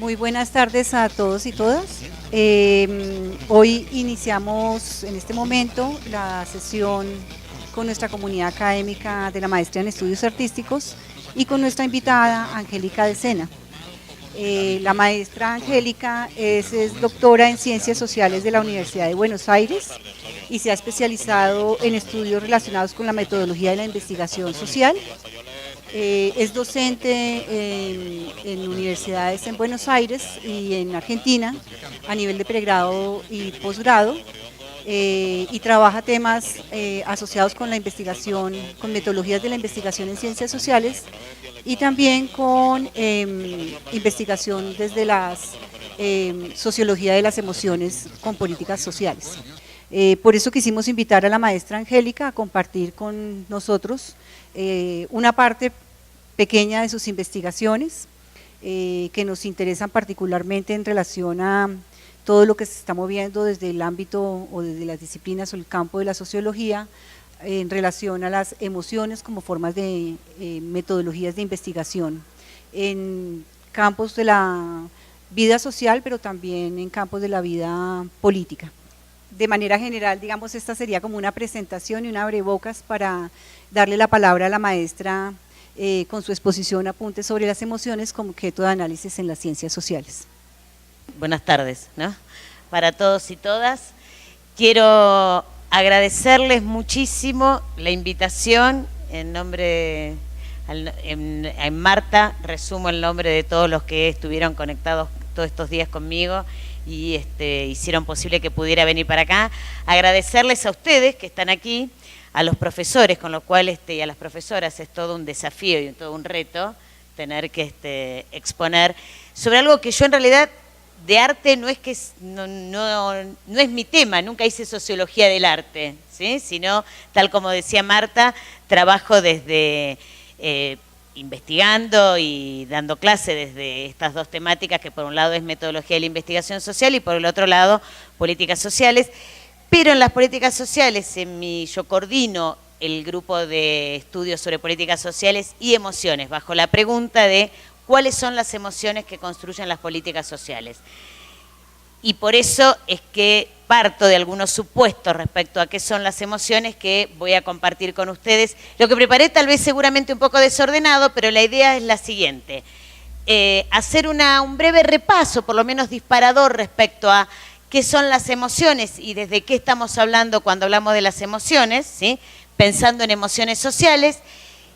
Muy buenas tardes a todos y todas. Hoy iniciamos en este momento la sesión con nuestra comunidad académica de la Maestría en Estudios Artísticos y con nuestra invitada Angélica de Sena. La maestra Angélica es doctora en Ciencias Sociales de la Universidad de Buenos Aires y se ha especializado en estudios relacionados con la metodología de la investigación social. Es docente en universidades en Buenos Aires y en Argentina a nivel de pregrado y posgrado y trabaja temas asociados con la investigación, con metodologías de la investigación en ciencias sociales y también con investigación desde la sociología de las emociones con políticas sociales. Por eso quisimos invitar a la maestra Angélica a compartir con nosotros una parte pequeña de sus investigaciones que nos interesan particularmente en relación a todo lo que se está moviendo desde el ámbito o desde las disciplinas o el campo de la sociología en relación a las emociones como formas de metodologías de investigación en campos de la vida social, pero también en campos de la vida política. De manera general, digamos, esta sería como una presentación y un abrebocas para darle la palabra a la maestra con su exposición Apuntes sobre las emociones como objeto de análisis en las ciencias sociales. Buenas tardes, ¿no? Para todos y todas. Quiero agradecerles muchísimo la invitación en nombre en Marta, resumo el nombre de todos los que estuvieron conectados todos estos días conmigo y hicieron posible que pudiera venir para acá. Agradecerles a ustedes que están aquí, a los profesores, con lo cual y a las profesoras es todo un desafío y todo un reto tener que exponer sobre algo que yo en realidad de arte no es mi tema, nunca hice sociología del arte, ¿sí? Sino, tal como decía Marta, trabajo desde investigando y dando clase desde estas dos temáticas, que por un lado es metodología de la investigación social y por el otro lado políticas sociales. Pero en las políticas sociales, yo coordino el grupo de estudios sobre políticas sociales y emociones, bajo la pregunta de cuáles son las emociones que construyen las políticas sociales. Y por eso es que parto de algunos supuestos respecto a qué son las emociones que voy a compartir con ustedes. Lo que preparé tal vez seguramente un poco desordenado, pero la idea es la siguiente. Hacer un breve repaso, por lo menos disparador, respecto a qué son las emociones y desde qué estamos hablando cuando hablamos de las emociones, ¿sí? Pensando en emociones sociales,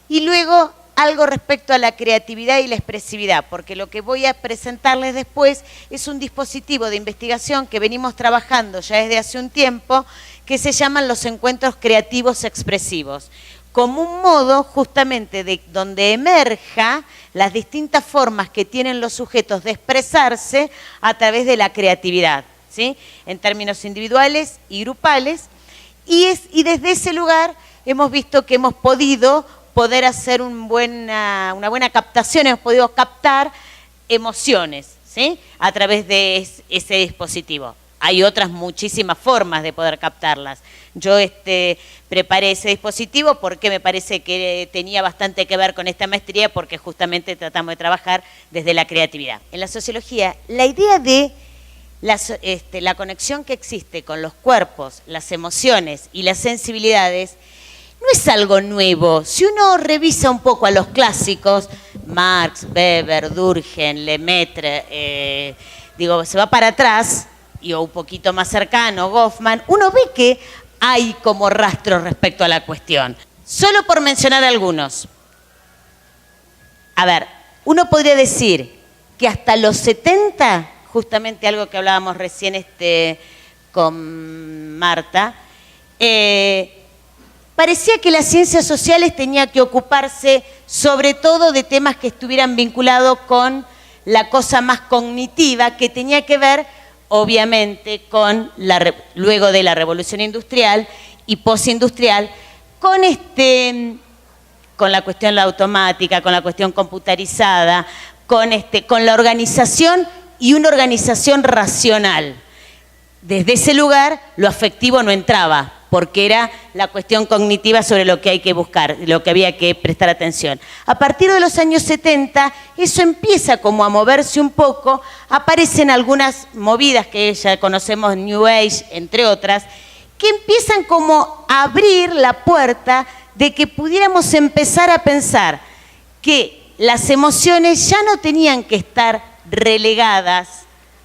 y luego algo respecto a la creatividad y la expresividad, porque lo que voy a presentarles después es un dispositivo de investigación que venimos trabajando ya desde hace un tiempo, que se llaman los encuentros creativos expresivos, como un modo justamente de donde emerja las distintas formas que tienen los sujetos de expresarse a través de la creatividad, ¿sí? En términos individuales y grupales, y desde ese lugar hemos visto que hemos podido hacer una buena captación, hemos podido captar emociones, ¿sí? A través de ese dispositivo. Hay otras muchísimas formas de poder captarlas. Yo preparé ese dispositivo porque me parece que tenía bastante que ver con esta maestría, porque justamente tratamos de trabajar desde la creatividad. En la sociología, la idea de la conexión que existe con los cuerpos, las emociones y las sensibilidades no es algo nuevo. Si uno revisa un poco a los clásicos, Marx, Weber, Durkheim, Lemaitre, se va para atrás, o un poquito más cercano, Goffman, uno ve que hay como rastros respecto a la cuestión. Solo por mencionar algunos. A ver, uno podría decir que hasta los 70, justamente algo que hablábamos recién con Marta, parecía que las ciencias sociales tenían que ocuparse sobre todo de temas que estuvieran vinculados con la cosa más cognitiva, que tenía que ver, obviamente, con luego de la revolución industrial y postindustrial, con la cuestión de la automática, con la cuestión computarizada, con la organización y una organización racional. Desde ese lugar, lo afectivo no entraba. porque era la cuestión cognitiva sobre lo que hay que buscar, lo que había que prestar atención. A partir de los años 70, eso empieza como a moverse un poco, aparecen algunas movidas que ya conocemos, New Age, entre otras, que empiezan como a abrir la puerta de que pudiéramos empezar a pensar que las emociones ya no tenían que estar relegadas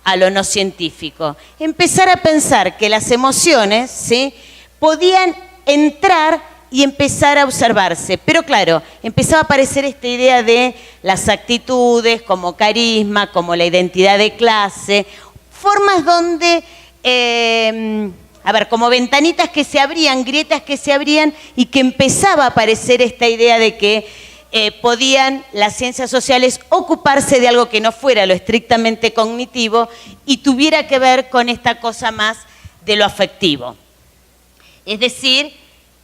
a lo no científico. Empezar a pensar que las emociones, ¿sí?, podían entrar y empezar a observarse. Pero claro, empezaba a aparecer esta idea de las actitudes como carisma, como la identidad de clase, formas donde, como ventanitas que se abrían, grietas que se abrían y que empezaba a aparecer esta idea de que podían las ciencias sociales ocuparse de algo que no fuera lo estrictamente cognitivo y tuviera que ver con esta cosa más de lo afectivo. Es decir,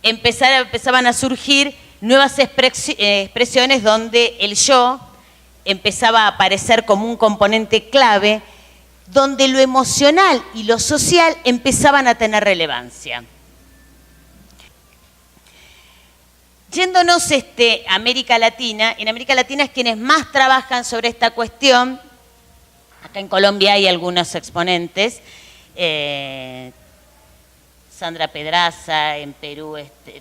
empezaban a surgir nuevas expresiones donde el yo empezaba a aparecer como un componente clave, donde lo emocional y lo social empezaban a tener relevancia. Yéndonos a América Latina, en América Latina es quienes más trabajan sobre esta cuestión. Acá en Colombia hay algunos exponentes, Sandra Pedraza, en Perú,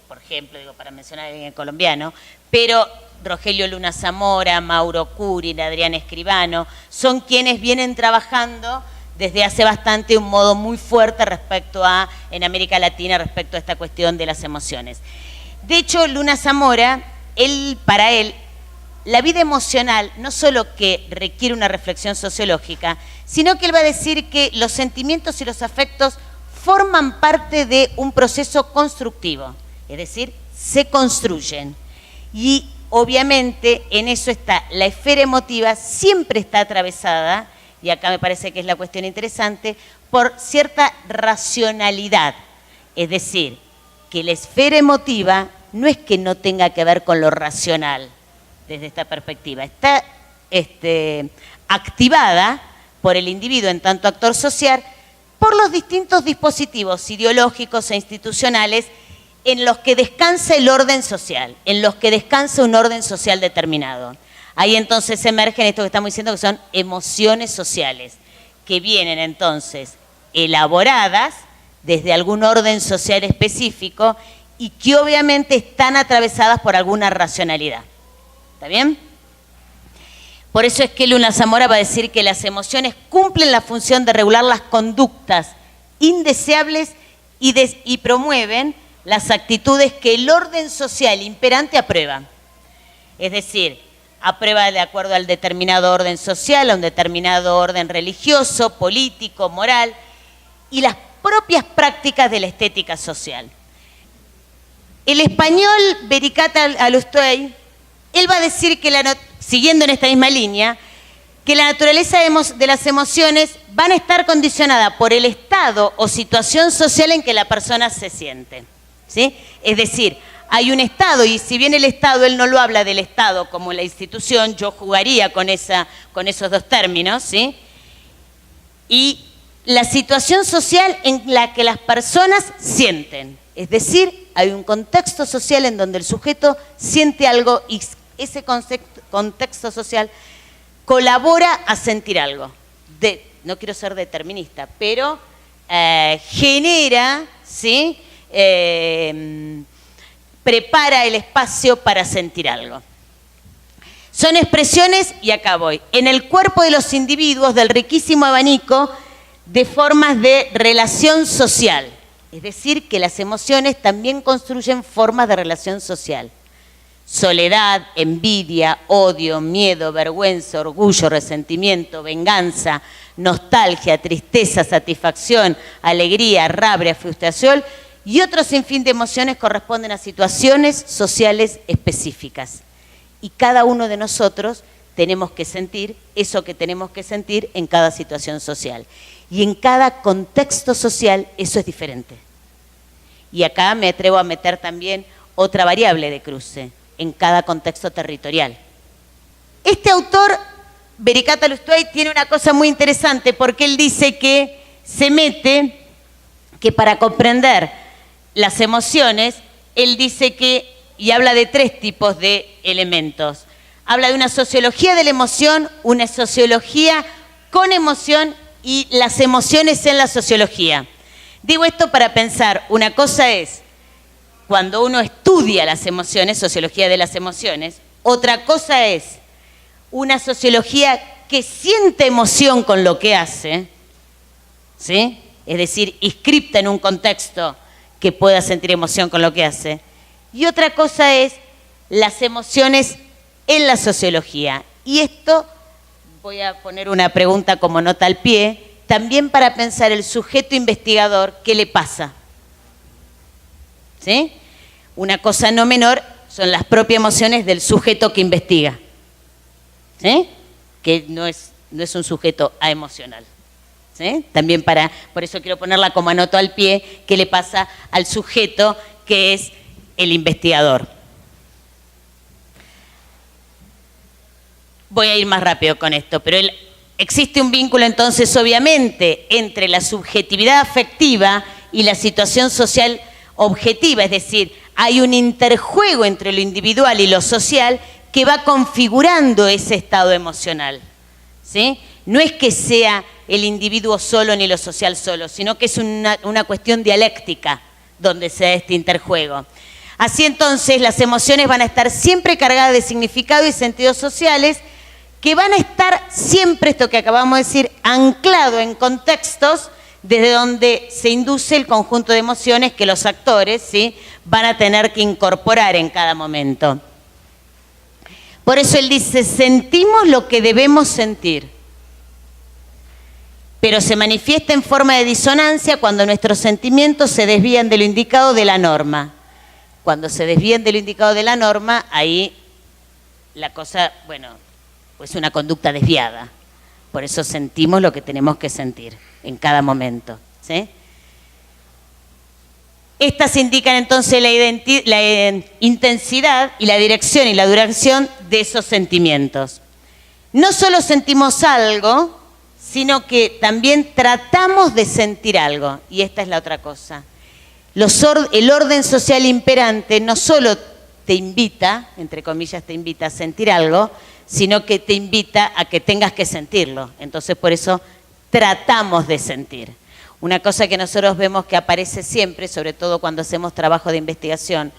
por ejemplo, digo, para mencionar a alguien colombiano, pero Rogelio Luna Zamora, Mauro Curin, Adrián Escribano, son quienes vienen trabajando desde hace bastante un modo muy fuerte en América Latina respecto a esta cuestión de las emociones. De hecho, Luna Zamora, para él, la vida emocional no solo que requiere una reflexión sociológica, sino que él va a decir que los sentimientos y los afectos forman parte de un proceso constructivo, es decir, se construyen. Y obviamente en eso está, la esfera emotiva siempre está atravesada, y acá me parece que es la cuestión interesante, por cierta racionalidad, es decir, que la esfera emotiva no es que no tenga que ver con lo racional desde esta perspectiva, está activada por el individuo en tanto actor social por los distintos dispositivos ideológicos e institucionales en los que descansa el orden social, en los que descansa un orden social determinado. Ahí entonces emergen esto que estamos diciendo que son emociones sociales, que vienen entonces elaboradas desde algún orden social específico y que obviamente están atravesadas por alguna racionalidad. ¿Está bien? Por eso es que Luna Zamora va a decir que las emociones cumplen la función de regular las conductas indeseables y promueven las actitudes que el orden social imperante aprueba. Es decir, aprueba de acuerdo al determinado orden social, a un determinado orden religioso, político, moral y las propias prácticas de la estética social. El español Vericat Alustoy, él va a decir que, siguiendo en esta misma línea, que la naturaleza de las emociones van a estar condicionadas por el estado o situación social en que la persona se siente, ¿sí? Es decir, hay un estado, y si bien el estado, él no lo habla del estado como la institución, yo jugaría con esos dos términos, ¿sí? Y la situación social en la que las personas sienten. Es decir, hay un contexto social en donde el sujeto siente algo y ese contexto social colabora a sentir algo. No quiero ser determinista, pero genera, ¿sí? Prepara el espacio para sentir algo. Son expresiones, y acá voy, en el cuerpo de los individuos del riquísimo abanico de formas de relación social. Es decir, que las emociones también construyen formas de relación social. Soledad, envidia, odio, miedo, vergüenza, orgullo, resentimiento, venganza, nostalgia, tristeza, satisfacción, alegría, rabia, frustración y otro sinfín de emociones corresponden a situaciones sociales específicas. Y cada uno de nosotros tenemos que sentir eso que tenemos que sentir en cada situación social. Y en cada contexto social eso es diferente. Y acá me atrevo a meter también otra variable de cruce, en cada contexto territorial. Este autor, Vericat Alustoy, tiene una cosa muy interesante porque él dice que se mete que para comprender las emociones, él dice que, y habla de 3 tipos de elementos. Habla de una sociología de la emoción, una sociología con emoción y las emociones en la sociología. Digo esto para pensar, una cosa es cuando uno estudia las emociones, sociología de las emociones, otra cosa es una sociología que siente emoción con lo que hace, ¿sí? Es decir, inscripta en un contexto que pueda sentir emoción con lo que hace. Y otra cosa es las emociones en la sociología. Y esto, voy a poner una pregunta como nota al pie, también para pensar el sujeto investigador, ¿qué le pasa? ¿Sí? Una cosa no menor son las propias emociones del sujeto que investiga, ¿sí? Que no es un sujeto aemocional, ¿sí? También por eso quiero ponerla como anoto al pie, ¿qué le pasa al sujeto que es el investigador? Voy a ir más rápido con esto, pero existe un vínculo entonces obviamente entre la subjetividad afectiva y la situación social objetiva, es decir, hay un interjuego entre lo individual y lo social que va configurando ese estado emocional, ¿sí? No es que sea el individuo solo ni lo social solo, sino que es una cuestión dialéctica donde se da este interjuego. Así entonces las emociones van a estar siempre cargadas de significado y sentidos sociales que van a estar siempre, esto que acabamos de decir, anclado en contextos desde donde se induce el conjunto de emociones que los actores, ¿sí?, van a tener que incorporar en cada momento. Por eso él dice, sentimos lo que debemos sentir, pero se manifiesta en forma de disonancia cuando nuestros sentimientos se desvían de lo indicado de la norma. Cuando se desvían de lo indicado de la norma, ahí la cosa, bueno, pues una conducta desviada. Por eso sentimos lo que tenemos que sentir en cada momento, ¿sí? Estas indican entonces la intensidad y la dirección y la duración de esos sentimientos. No solo sentimos algo, sino que también tratamos de sentir algo. Y esta es la otra cosa. El orden social imperante no solo te invita, entre comillas te invita a sentir algo, sino que te invita a que tengas que sentirlo. Entonces por eso tratamos de sentir. Una cosa que nosotros vemos que aparece siempre, sobre todo cuando hacemos trabajo de investigación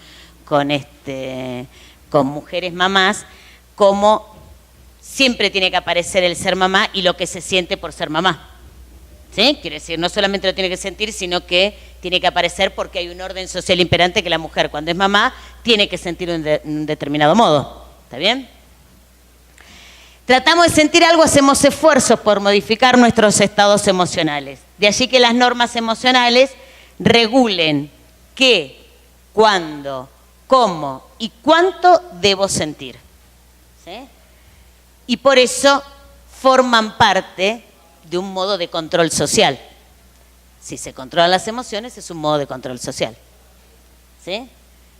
con mujeres mamás, como siempre tiene que aparecer el ser mamá y lo que se siente por ser mamá. ¿Sí? Quiere decir, no solamente lo tiene que sentir, sino que tiene que aparecer porque hay un orden social imperante que la mujer, cuando es mamá, tiene que sentir de un determinado modo. ¿Está bien? Tratamos de sentir algo, hacemos esfuerzos por modificar nuestros estados emocionales. De allí que las normas emocionales regulen qué, cuándo, cómo y cuánto debo sentir. ¿Sí? Y por eso forman parte de un modo de control social. Si se controlan las emociones, es un modo de control social. ¿Sí?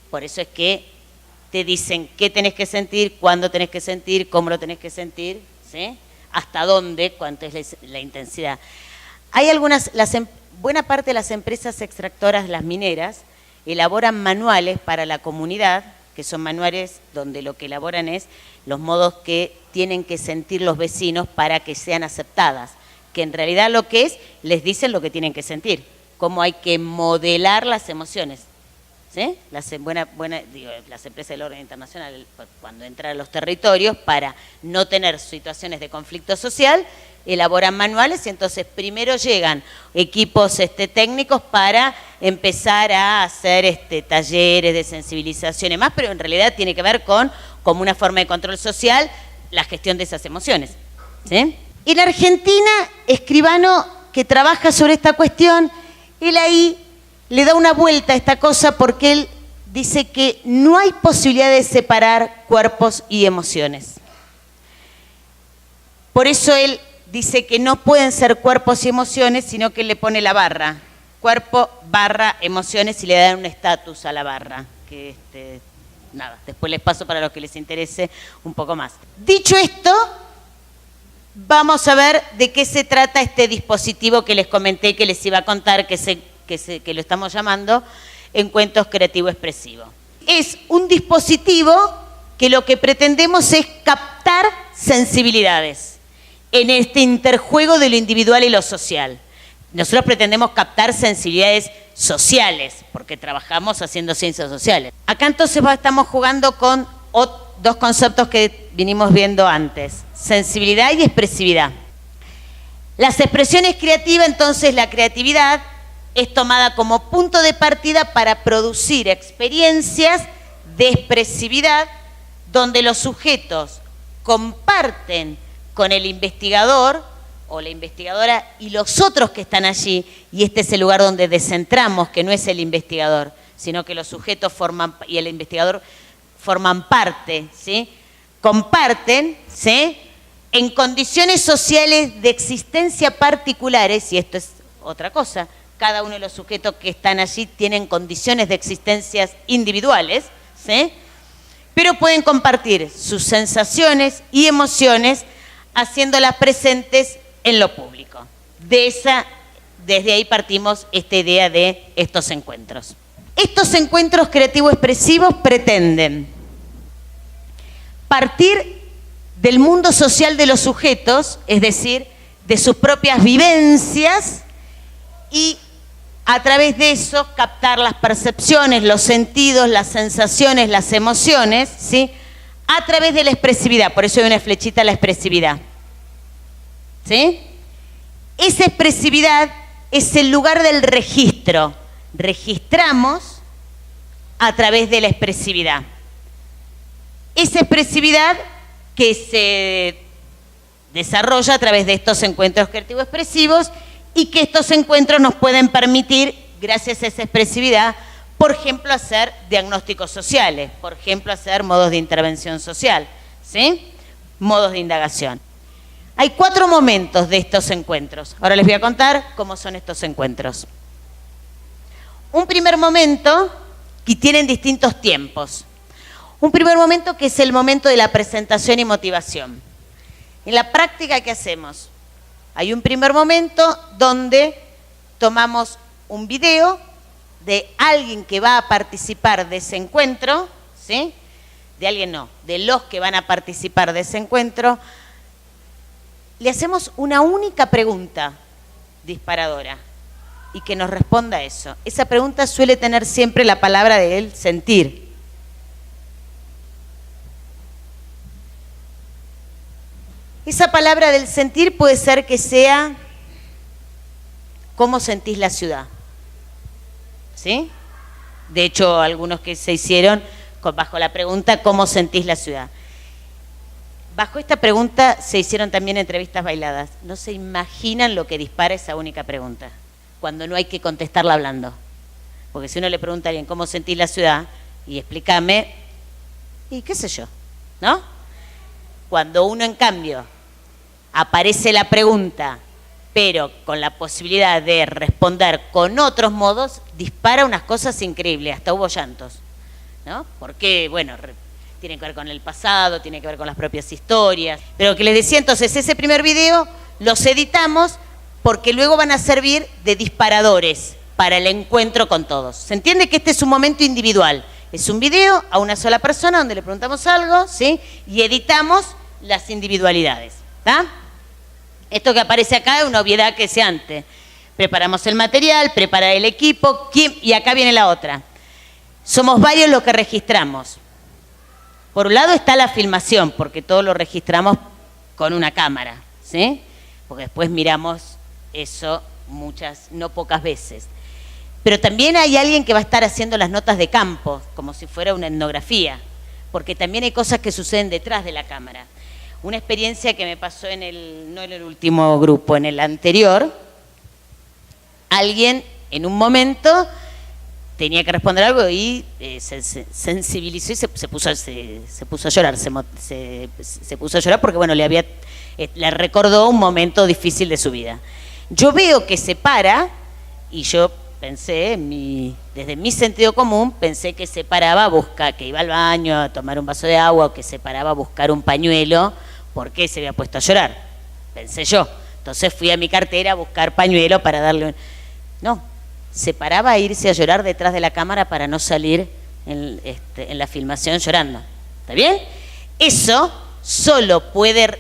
Por eso es que te dicen qué tenés que sentir, cuándo tenés que sentir, cómo lo tenés que sentir, ¿sí? Hasta dónde, cuánto es la intensidad. Hay buena parte de las empresas extractoras, las mineras, elaboran manuales para la comunidad, que son manuales donde lo que elaboran es los modos que tienen que sentir los vecinos para que sean aceptadas, que en realidad lo que es, les dicen lo que tienen que sentir, cómo hay que modelar las emociones. ¿Sí? Las empresas del orden internacional, cuando entran a los territorios, para no tener situaciones de conflicto social, elaboran manuales y entonces primero llegan equipos técnicos para empezar a hacer talleres de sensibilización y más, pero en realidad tiene que ver con, como una forma de control social, la gestión de esas emociones. ¿Sí? En Argentina, Escribano, que trabaja sobre esta cuestión, él ahí le da una vuelta a esta cosa porque él dice que no hay posibilidad de separar cuerpos y emociones. Por eso él dice que no pueden ser cuerpos y emociones, sino que le pone la barra. Cuerpo, barra, emociones, y le dan un estatus a la barra. Que nada, después les paso para los que les interese un poco más. Dicho esto, vamos a ver de qué se trata este dispositivo que les comenté, que les iba a contar, que lo estamos llamando encuentros creativo-expresivos. Es un dispositivo que lo que pretendemos es captar sensibilidades en este interjuego de lo individual y lo social. Nosotros pretendemos captar sensibilidades sociales, porque trabajamos haciendo ciencias sociales. Acá entonces estamos jugando con dos conceptos que vinimos viendo antes, sensibilidad y expresividad. Las expresiones creativas, entonces la creatividad es tomada como punto de partida para producir experiencias de expresividad donde los sujetos comparten con el investigador o la investigadora y los otros que están allí, y este es el lugar donde descentramos, que no es el investigador, sino que los sujetos y el investigador forman parte, ¿sí? Comparten, ¿sí? En condiciones sociales de existencia particulares, y esto es otra cosa, cada uno de los sujetos que están allí tienen condiciones de existencias individuales, ¿sí? Pero pueden compartir sus sensaciones y emociones haciéndolas presentes en lo público. Desde ahí partimos esta idea de estos encuentros. Estos encuentros creativo-expresivos pretenden partir del mundo social de los sujetos, es decir, de sus propias vivencias, y a través de eso captar las percepciones, los sentidos, las sensaciones, las emociones, ¿sí? A través de la expresividad. Por eso hay una flechita a la expresividad, ¿sí? Esa expresividad es el lugar del registro. Registramos a través de la expresividad. Esa expresividad que se desarrolla a través de estos encuentros creativo-expresivos, y que estos encuentros nos pueden permitir, gracias a esa expresividad, por ejemplo, hacer diagnósticos sociales, por ejemplo, hacer modos de intervención social, ¿sí? Modos de indagación. Hay 4 momentos de estos encuentros. Ahora les voy a contar cómo son estos encuentros. Un primer momento, que tienen distintos tiempos. Un primer momento que es el momento de la presentación y motivación. En la práctica, ¿qué hacemos? Hay un primer momento donde tomamos un video de alguien que va a participar de ese encuentro, ¿sí? De alguien no, de los que van a participar de ese encuentro. Le hacemos una única pregunta disparadora y que nos responda eso. Esa pregunta suele tener siempre la palabra del sentir. Esa palabra del sentir puede ser que sea ¿cómo sentís la ciudad? ¿Sí? De hecho, algunos que se hicieron bajo la pregunta ¿cómo sentís la ciudad? Bajo esta pregunta se hicieron también entrevistas bailadas. No se imaginan lo que dispara esa única pregunta, cuando no hay que contestarla hablando. Porque si uno le pregunta a alguien ¿cómo sentís la ciudad? Y explícame, y qué sé yo, ¿no? Cuando uno, en cambio, aparece la pregunta, pero con la posibilidad de responder con otros modos, dispara unas cosas increíbles, hasta hubo llantos, ¿no? Porque, bueno, tiene que ver con el pasado, tiene que ver con las propias historias. Pero lo que les decía entonces, ese primer video los editamos porque luego van a servir de disparadores para el encuentro con todos. ¿Se entiende que este es un momento individual? Es un video a una sola persona donde le preguntamos algo, ¿sí? Y editamos las individualidades, ¿está? Esto que aparece acá es una obviedad que sea antes. Preparamos el material, prepara el equipo, y acá viene la otra. Somos varios los que registramos. Por un lado está la filmación, porque todo lo registramos con una cámara, ¿sí? Porque después miramos eso muchas, no pocas veces. Pero también hay alguien que va a estar haciendo las notas de campo, como si fuera una etnografía, porque también hay cosas que suceden detrás de la cámara. Una experiencia que me pasó no en el último grupo, en el anterior, alguien en un momento tenía que responder algo y se sensibilizó y se puso a llorar, se puso a llorar porque, bueno, le recordó un momento difícil de su vida. Yo veo que se para y yo pensé, desde mi sentido común, pensé que se paraba a buscar, que iba al baño a tomar un vaso de agua, o que se paraba a buscar un pañuelo, porque se había puesto a llorar, pensé yo. Entonces fui a mi cartera a buscar pañuelo para darle No, se paraba a irse a llorar detrás de la cámara para no salir en la filmación llorando. ¿Está bien? Eso solo puede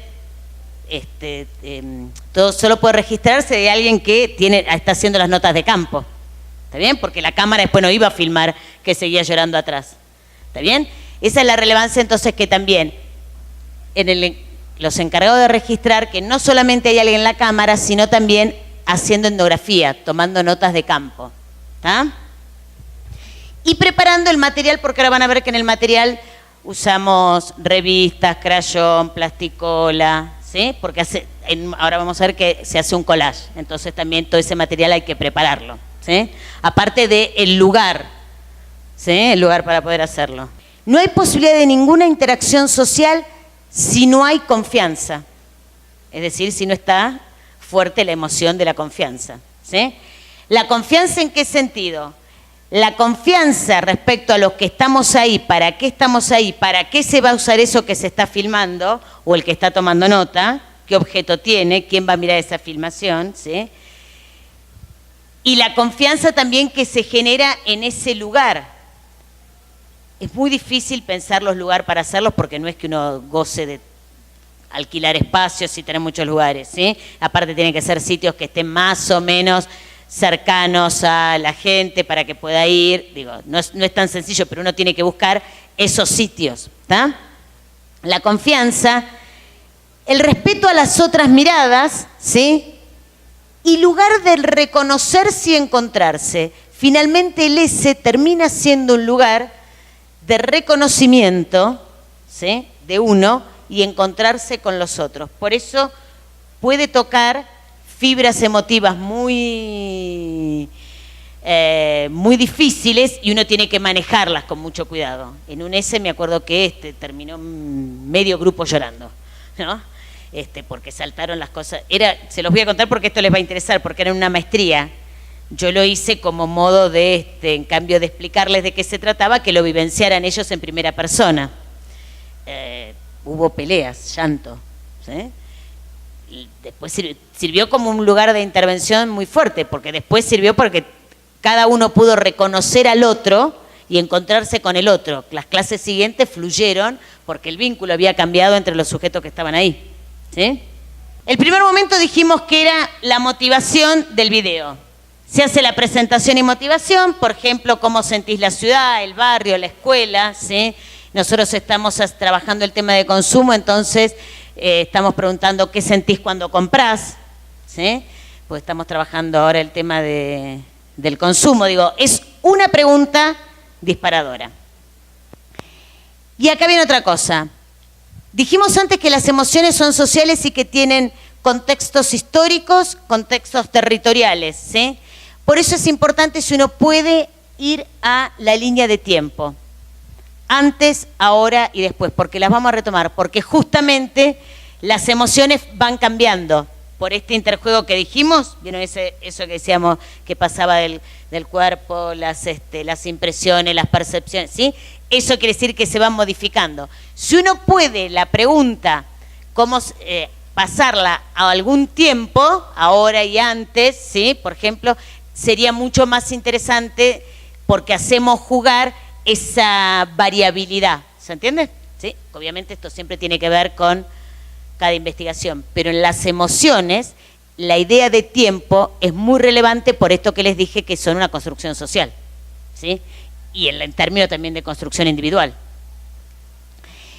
solo puede registrarse de alguien que está haciendo las notas de campo. ¿Está bien? Porque la cámara después no iba a filmar que seguía llorando atrás. ¿Está bien? Esa es la relevancia entonces que también los encargados de registrar que no solamente hay alguien en la cámara, sino también haciendo etnografía, tomando notas de campo. ¿Está? Y preparando el material, porque ahora van a ver que en el material usamos revistas, crayón, plasticola, ¿sí? Porque ahora vamos a ver que se hace un collage, entonces también todo ese material hay que prepararlo, ¿sí? Aparte del lugar, ¿sí? El lugar para poder hacerlo. No hay posibilidad de ninguna interacción social si no hay confianza, es decir, si no está fuerte la emoción de la confianza, ¿sí? ¿La confianza en qué sentido? La confianza respecto a los que estamos ahí, para qué estamos ahí, para qué se va a usar eso que se está filmando o el que está tomando nota, qué objeto tiene, quién va a mirar esa filmación, ¿sí? Y la confianza también que se genera en ese lugar. Es muy difícil pensar los lugares para hacerlos porque no es que uno goce de alquilar espacios y tener muchos lugares, ¿sí? Aparte tienen que ser sitios que estén más o menos cercanos a la gente para que pueda ir. Digo, no es tan sencillo, pero uno tiene que buscar esos sitios, ¿está? La confianza, el respeto a las otras miradas, ¿sí? Y lugar del reconocerse y encontrarse. Finalmente el S termina siendo un lugar de reconocimiento, ¿sí? De uno y encontrarse con los otros. Por eso puede tocar fibras emotivas muy difíciles y uno tiene que manejarlas con mucho cuidado. En un S me acuerdo que terminó medio grupo llorando, ¿no? Porque saltaron las cosas. Se los voy a contar porque esto les va a interesar, porque era una maestría. Yo lo hice como modo de, en cambio de explicarles de qué se trataba, que lo vivenciaran ellos en primera persona. Hubo peleas, llanto, ¿sí? Y después sirvió como un lugar de intervención muy fuerte, porque después sirvió porque cada uno pudo reconocer al otro y encontrarse con el otro. Las clases siguientes fluyeron porque el vínculo había cambiado entre los sujetos que estaban ahí, ¿sí? El primer momento dijimos que era la motivación del video. Se hace la presentación y motivación, por ejemplo, cómo sentís la ciudad, el barrio, la escuela, ¿sí? Nosotros estamos trabajando el tema de consumo, entonces estamos preguntando qué sentís cuando comprás, ¿sí? Pues estamos trabajando ahora el tema del consumo. Digo, es una pregunta disparadora. Y acá viene otra cosa. Dijimos antes que las emociones son sociales y que tienen contextos históricos, contextos territoriales, ¿sí? Por eso es importante si uno puede ir a la línea de tiempo. Antes, ahora y después, porque las vamos a retomar, porque justamente las emociones van cambiando por este interjuego que dijimos. ¿Vieron eso que decíamos que pasaba del cuerpo, las impresiones, las percepciones? ¿Sí? Eso quiere decir que se van modificando. Si uno puede, la pregunta, cómo pasarla a algún tiempo, ahora y antes, ¿sí? Por ejemplo, sería mucho más interesante porque hacemos jugar esa variabilidad, ¿se entiende? ¿Sí? Obviamente esto siempre tiene que ver con cada investigación, pero en las emociones la idea de tiempo es muy relevante por esto que les dije que son una construcción social, ¿sí? Y en términos también de construcción individual.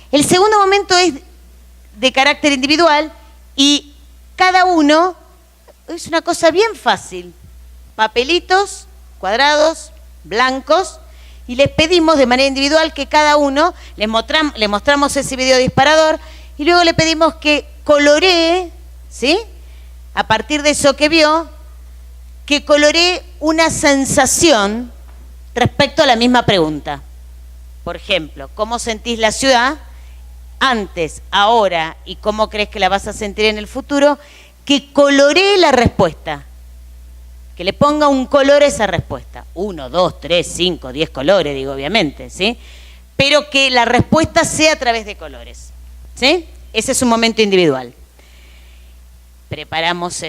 El segundo momento es de carácter individual y cada uno es una cosa bien fácil, papelitos, cuadrados, blancos, y les pedimos de manera individual que cada uno, les mostramos ese video disparador y luego le pedimos que coloree, ¿sí? A partir de eso que vio, que coloree una sensación respecto a la misma pregunta. Por ejemplo, ¿cómo sentís la ciudad antes, ahora y cómo crees que la vas a sentir en el futuro? Que coloree la respuesta. Que le ponga un color a esa respuesta. 1, 2, 3, 5, 10 colores, digo, obviamente, ¿sí? Pero que la respuesta sea a través de colores, ¿sí? Ese es un momento individual. Preparamos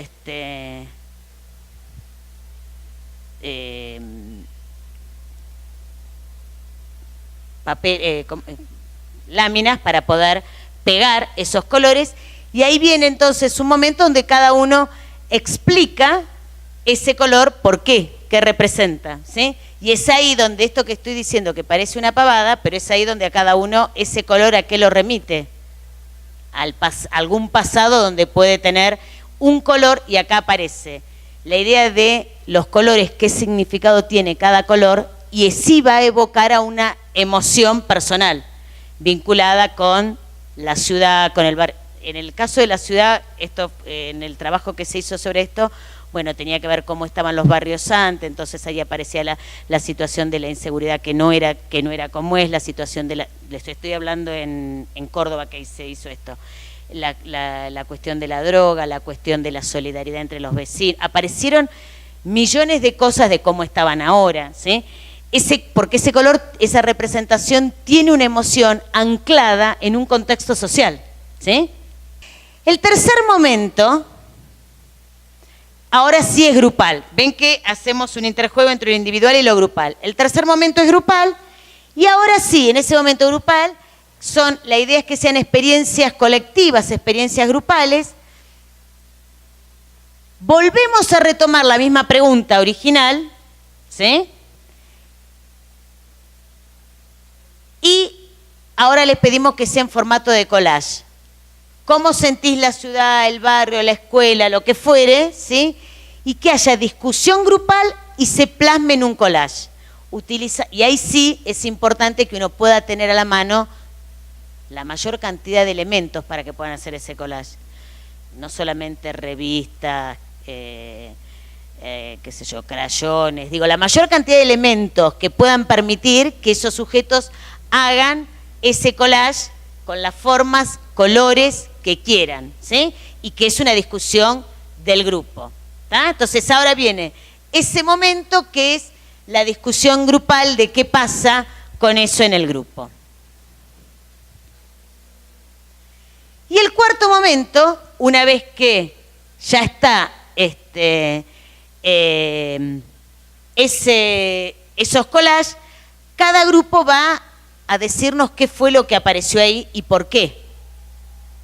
láminas para poder pegar esos colores, y ahí viene entonces un momento donde cada uno explica ese color, por qué representa, ¿sí? Y es ahí donde esto que estoy diciendo, que parece una pavada, pero es ahí donde a cada uno ese color a qué lo remite, algún pasado donde puede tener un color, y acá aparece la idea de los colores, qué significado tiene cada color, y sí va a evocar a una emoción personal vinculada con la ciudad, con el barrio. En el caso de la ciudad, esto, en el trabajo que se hizo sobre esto, bueno, tenía que ver cómo estaban los barrios antes, entonces ahí aparecía la situación de la inseguridad que no era como es, la situación de les estoy hablando en Córdoba, que ahí se hizo esto, la cuestión de la droga, la cuestión de la solidaridad entre los vecinos, aparecieron millones de cosas de cómo estaban ahora, ¿sí? Porque ese color, esa representación tiene una emoción anclada en un contexto social, ¿sí? El tercer momento, ahora sí es grupal. Ven que hacemos un interjuego entre lo individual y lo grupal. El tercer momento es grupal, y ahora sí, en ese momento grupal, la idea es que sean experiencias colectivas, experiencias grupales. Volvemos a retomar la misma pregunta original, ¿sí? Y ahora les pedimos que sea en formato de collage. ¿Cómo sentís la ciudad, el barrio, la escuela, lo que fuere, ¿sí? Y que haya discusión grupal y se plasme en un collage. Y ahí sí es importante que uno pueda tener a la mano la mayor cantidad de elementos para que puedan hacer ese collage. No solamente revistas, qué sé yo, crayones, digo, la mayor cantidad de elementos que puedan permitir que esos sujetos hagan ese collage con las formas, colores que quieran, ¿sí? Y que es una discusión del grupo, ¿tá? Entonces ahora viene ese momento que es la discusión grupal de qué pasa con eso en el grupo. Y el cuarto momento, una vez que ya está esos collages, cada grupo va a decirnos qué fue lo que apareció ahí y por qué,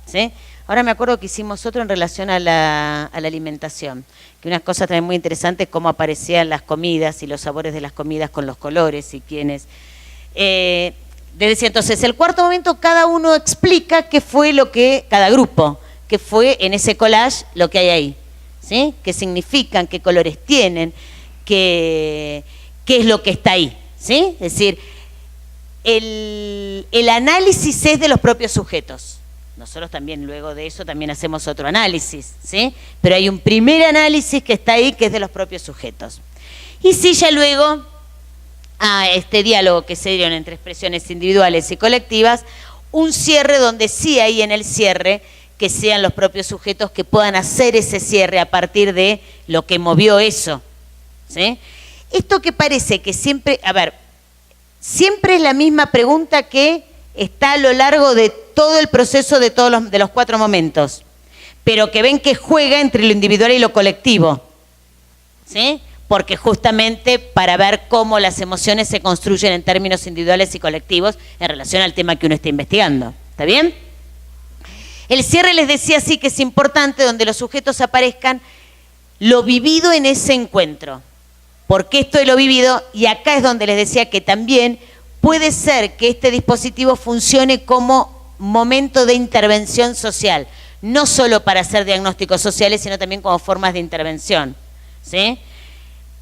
¿sí? Ahora me acuerdo que hicimos otro en relación a la alimentación, que una cosa también muy interesante es cómo aparecían las comidas y los sabores de las comidas con los colores y quiénes. Entonces, el cuarto momento, cada uno explica qué fue lo que, cada grupo, qué fue en ese collage lo que hay ahí, ¿sí? ¿Qué significan, qué colores tienen, qué es lo que está ahí, ¿sí? Es decir, el análisis es de los propios sujetos. Nosotros también, luego de eso, también hacemos otro análisis, ¿sí? Pero hay un primer análisis que está ahí, que es de los propios sujetos. Y sí, ya luego, a este diálogo que se dieron entre expresiones individuales y colectivas, un cierre donde sí hay en el cierre que sean los propios sujetos que puedan hacer ese cierre a partir de lo que movió eso, ¿sí? Esto que parece que siempre, siempre es la misma pregunta que está a lo largo de todo el proceso de de los cuatro momentos, pero que ven que juega entre lo individual y lo colectivo, ¿sí? Porque justamente para ver cómo las emociones se construyen en términos individuales y colectivos en relación al tema que uno está investigando. ¿Está bien? El cierre les decía sí que es importante, donde los sujetos aparezcan lo vivido en ese encuentro. ¿Por qué esto de lo vivido? Y acá es donde les decía que también puede ser que este dispositivo funcione como momento de intervención social, no solo para hacer diagnósticos sociales, sino también como formas de intervención, ¿sí?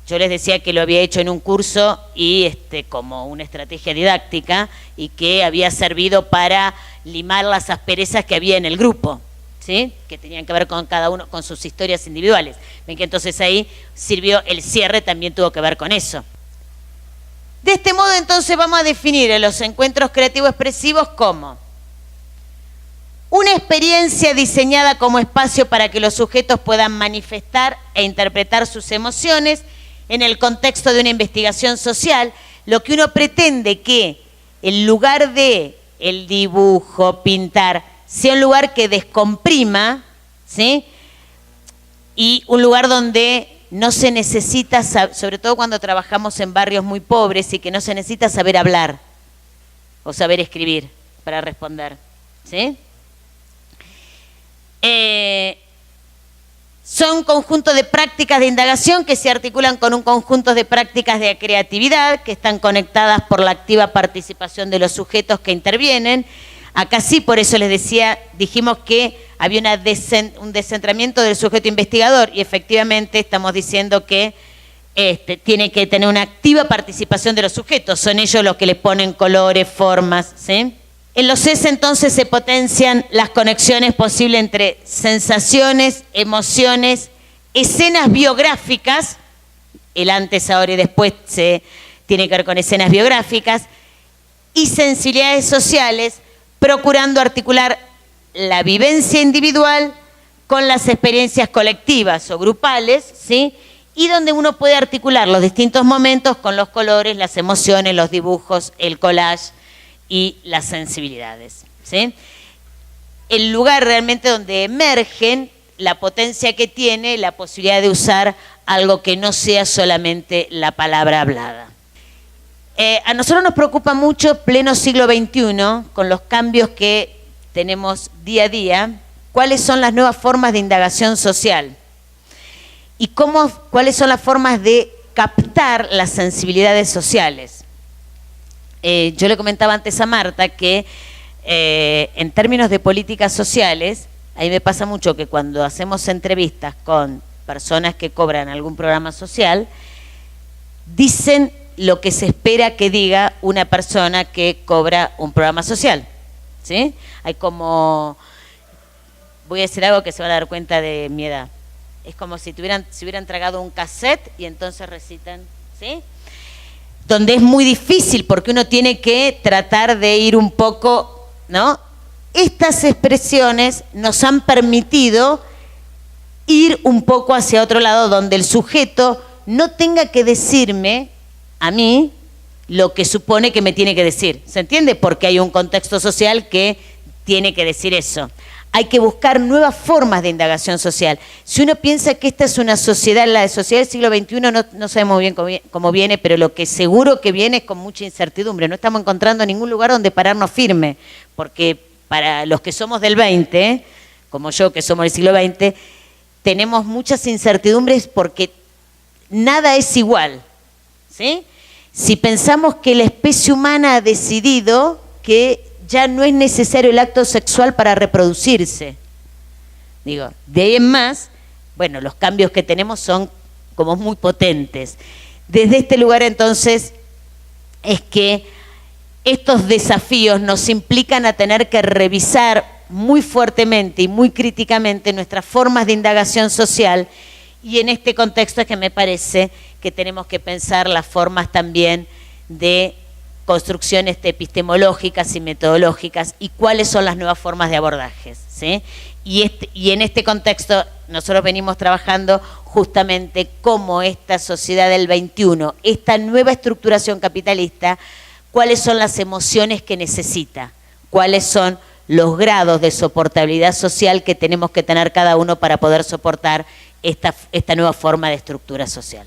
Yo les decía que lo había hecho en un curso y como una estrategia didáctica y que había servido para limar las asperezas que había en el grupo, ¿sí? Que tenían que ver con cada uno, con sus historias individuales. Ven que entonces ahí sirvió, el cierre también tuvo que ver con eso. De este modo entonces vamos a definir a los encuentros creativo-expresivos como una experiencia diseñada como espacio para que los sujetos puedan manifestar e interpretar sus emociones en el contexto de una investigación social, lo que uno pretende que el lugar de el dibujo, pintar, sea un lugar que descomprima, ¿sí? Y un lugar donde no se necesita, sobre todo cuando trabajamos en barrios muy pobres y que no se necesita saber hablar o saber escribir para responder, ¿sí? Son conjuntos de prácticas de indagación que se articulan con un conjunto de prácticas de creatividad que están conectadas por la activa participación de los sujetos que intervienen. Acá sí, por eso les decía, dijimos que había un descentramiento del sujeto investigador y efectivamente estamos diciendo que tiene que tener una activa participación de los sujetos, son ellos los que le ponen colores, formas, ¿sí? En los CES entonces se potencian las conexiones posibles entre sensaciones, emociones, escenas biográficas, el antes, ahora y después tiene que ver con escenas biográficas, y sensibilidades sociales, procurando articular la vivencia individual con las experiencias colectivas o grupales, ¿sí? Y donde uno puede articular los distintos momentos con los colores, las emociones, los dibujos, el collage y las sensibilidades, ¿sí? El lugar realmente donde emergen la potencia que tiene la posibilidad de usar algo que no sea solamente la palabra hablada. A nosotros nos preocupa mucho, pleno siglo XXI, con los cambios que tenemos día a día, cuáles son las nuevas formas de indagación social y cuáles son las formas de captar las sensibilidades sociales. Yo le comentaba antes a Marta que en términos de políticas sociales, a mí me pasa mucho que cuando hacemos entrevistas con personas que cobran algún programa social, dicen lo que se espera que diga una persona que cobra un programa social, ¿sí? Hay como, voy a decir algo que se van a dar cuenta de mi edad, es como si hubieran tragado un cassette y entonces recitan, ¿sí? Donde es muy difícil porque uno tiene que tratar de ir un poco, ¿no? Estas expresiones nos han permitido ir un poco hacia otro lado donde el sujeto no tenga que decirme a mí lo que supone que me tiene que decir. ¿Se entiende? Porque hay un contexto social que tiene que decir eso. Hay que buscar nuevas formas de indagación social. Si uno piensa que esta es una sociedad, la sociedad del siglo XXI, no sabemos bien cómo viene, pero lo que seguro que viene es con mucha incertidumbre. No estamos encontrando ningún lugar donde pararnos firme, porque para los que somos del 20, como yo que somos del siglo XX, tenemos muchas incertidumbres porque nada es igual, ¿sí? Si pensamos que la especie humana ha decidido que ya no es necesario el acto sexual para reproducirse. Digo, de ahí en más, bueno, los cambios que tenemos son como muy potentes. Desde este lugar entonces es que estos desafíos nos implican a tener que revisar muy fuertemente y muy críticamente nuestras formas de indagación social, y en este contexto es que me parece que tenemos que pensar las formas también de construcciones epistemológicas y metodológicas y cuáles son las nuevas formas de abordajes, ¿sí? Y en este contexto nosotros venimos trabajando justamente cómo esta sociedad del XXI, esta nueva estructuración capitalista, cuáles son las emociones que necesita, cuáles son los grados de soportabilidad social que tenemos que tener cada uno para poder soportar esta nueva forma de estructura social.